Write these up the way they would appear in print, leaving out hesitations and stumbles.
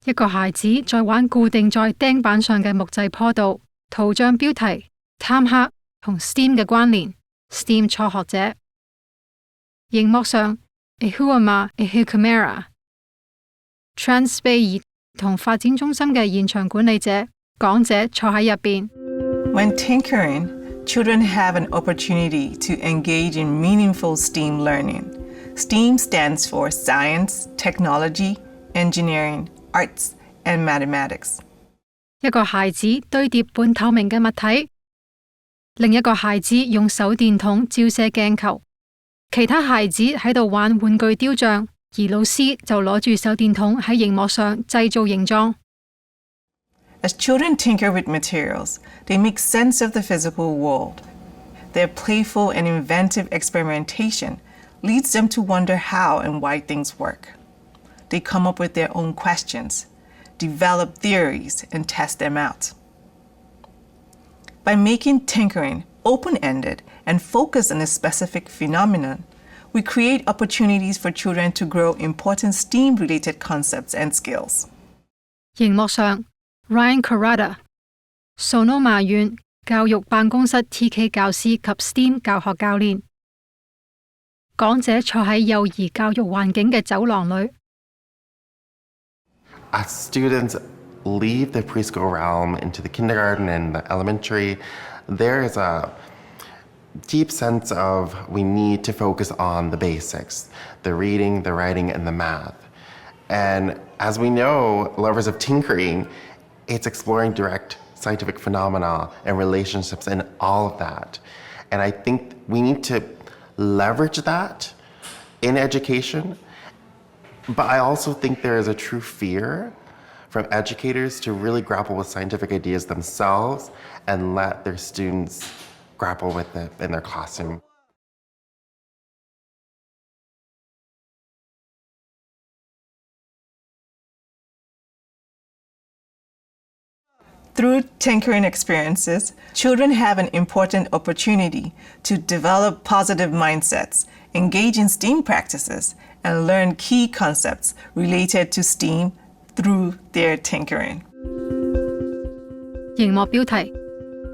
一個孩子在玩固定在釘板上嘅木製坡道，圖像標題探客同 STEAM 嘅關聯 STEAM 初學者。熒幕上 Ehuama Ehukamera Trans Bay 同發展中心嘅現場管理者講者坐喺入邊。When tinkering, children have an opportunity to engage in meaningful STEAM learning. STEAM stands for Science, Technology, Engineering, Arts, and Mathematics. 一個孩子堆疊半透明嘅物體，另一個孩子用手電筒照射鏡球，其他孩子喺度玩玩具雕像，而老師就攞住手電筒喺熒幕上製造形狀。As children tinker with materials, they make sense of the physical world. Their playful and inventive experimentation leads them to wonder how and why things work. They come up with their own questions, develop theories, and test them out. By making tinkering open-ended and focused on a specific phenomenon, we create opportunities for children to grow important STEAM-related concepts and skills. 熒幕上 Ryan Carrada Sonoma 縣教育辦公室 TK 教師及 STEAM 教學教練。講者坐喺幼兒教育環境嘅走廊裏。As students leave the preschool realm into the kindergarten and the elementary, there is a deep sense of we need to focus on the basics, the reading, the writing, and the math. And as we know, lovers of tinkering, it's exploring direct scientific phenomena and relationships and all of that. And I think we need to leverage that in education. But I also think there is a true fear from educators to really grapple with scientific ideas themselves and let their students grapple with it in their classroom. Through tinkering experiences, children have an important opportunity to develop positive mindsets, engage in STEAM practices, and learn key concepts related to STEAM through their tinkering. 熒幕標題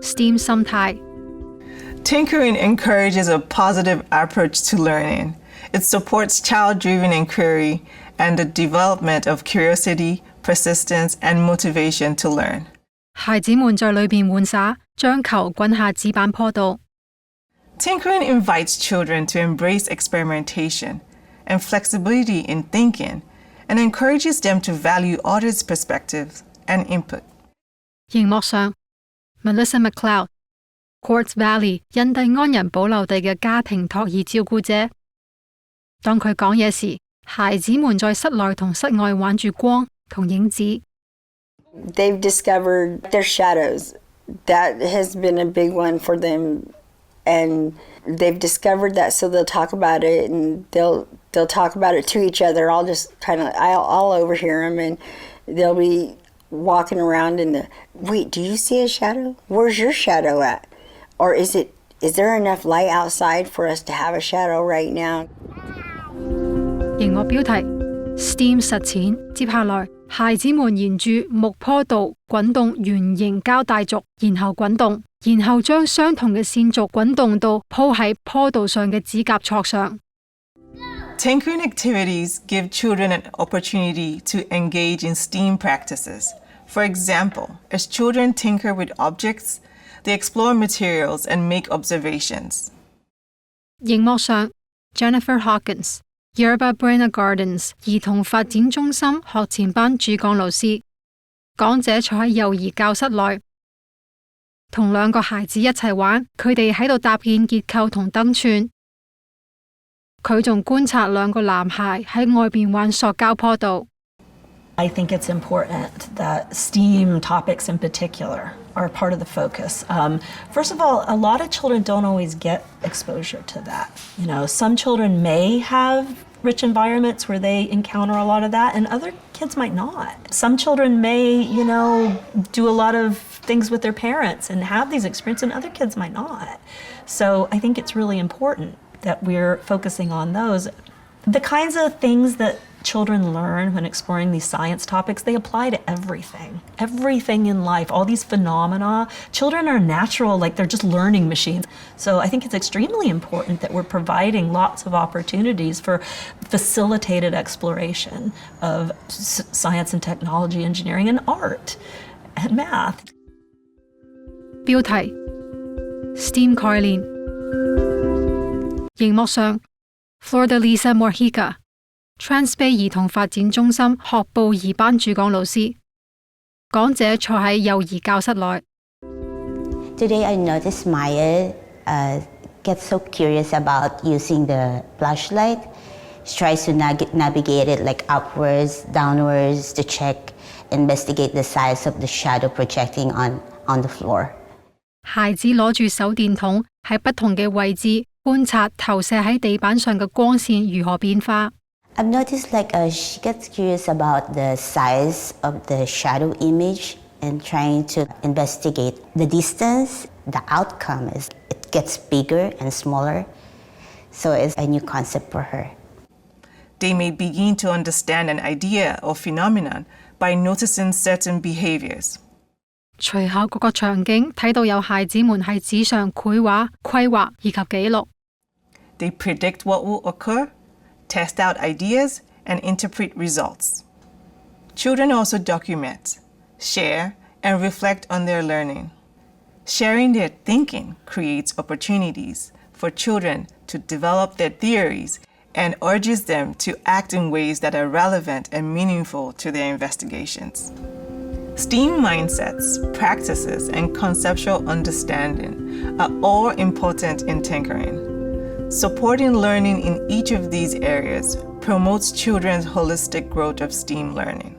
STEAM 心態 Tinkering encourages a positive approach to learning. It supports child-driven inquiry and the development of curiosity, persistence, and motivation to learn. 孩子們在裏邊玩耍，將球滾下紙板坡道。Tinkering invites children to embrace experimentation and flexibility in thinking and encourages them to value others' perspectives and input. 熒幕上 Melissa McLeod Quartz Valley 印第安人保留地嘅家庭托兒照顧者。當佢講嘢時，孩子們在室內同室外玩住光同影子。They've discovered their shadows. That has been a big one for them. And they've discovered that, so they'll talk about it and they'll talk about it to each other. I'll overhear them, and they'll be walking around wait, do you see a shadow? Where's your shadow at? Or is there enough light outside for us to have a shadow right now? 熒幕標題 STEAM 實踐，接下來孩子們沿住木坡道滾動圓形膠帶軸，然後滾動，然後將相同嘅線軸滾動到鋪喺坡道上嘅指甲戳上。Tinkering activities give children an opportunity to engage in STEAM practices. For example, as children tinker with objects, they explore materials and make observations. 熒幕上 Jennifer Hawkins Yerba Buena Gardens 兒童發展中心學前班主講老師，講者坐喺幼兒教室內，同兩個孩子一齊玩，佢哋喺度搭建結構同燈串。佢仲觀察兩個男孩喺外邊玩塑膠坡道。I think it's important that STEAM topics in particular are part of the focus. First of all, a lot of children don't always get exposure to that. Some children may have rich environments where they encounter a lot of that, and other kids might not. Some children may, do a lot of things with their parents and have these experiences, and other kids might not. So I think it's really important that we're focusing on those. The kinds of things that children learn when exploring these science topics, they apply to everything in life, all these phenomena. Children are natural, like they're just learning machines. So I think it's extremely important that we're providing lots of opportunities for facilitated exploration of science and technology, engineering, and art, and math. 標題 STEAM 概念。熒幕上 Flordelisa Morhica Transbay 兒童發展中心學部二班主講老師，講者坐喺幼兒教室內。Today I noticed Maya gets so curious about using the flashlight. She tries to navigate it like upwards, downwards to check, investigate the size of the shadow projecting on the floor. 孩子攞住手電筒喺不同嘅位置觀察投射喺地板上嘅光線如何變化。I've noticed she gets curious about the size of the shadow image and trying to investigate the distance. The outcome is it gets bigger and smaller, so it's a new concept for her. They may begin to understand an idea or phenomenon by noticing certain behaviors. 隨後嗰個場景睇到有孩子們喺紙上繪畫、規劃以及記錄。They predict what will occur, test out ideas, and interpret results. Children also document, share, and reflect on their learning. Sharing their thinking creates opportunities for children to develop their theories and urges them to act in ways that are relevant and meaningful to their investigations. STEAM mindsets, practices, and conceptual understanding are all important in tinkering. Supporting learning in each of these areas promotes children's holistic growth of STEAM learning.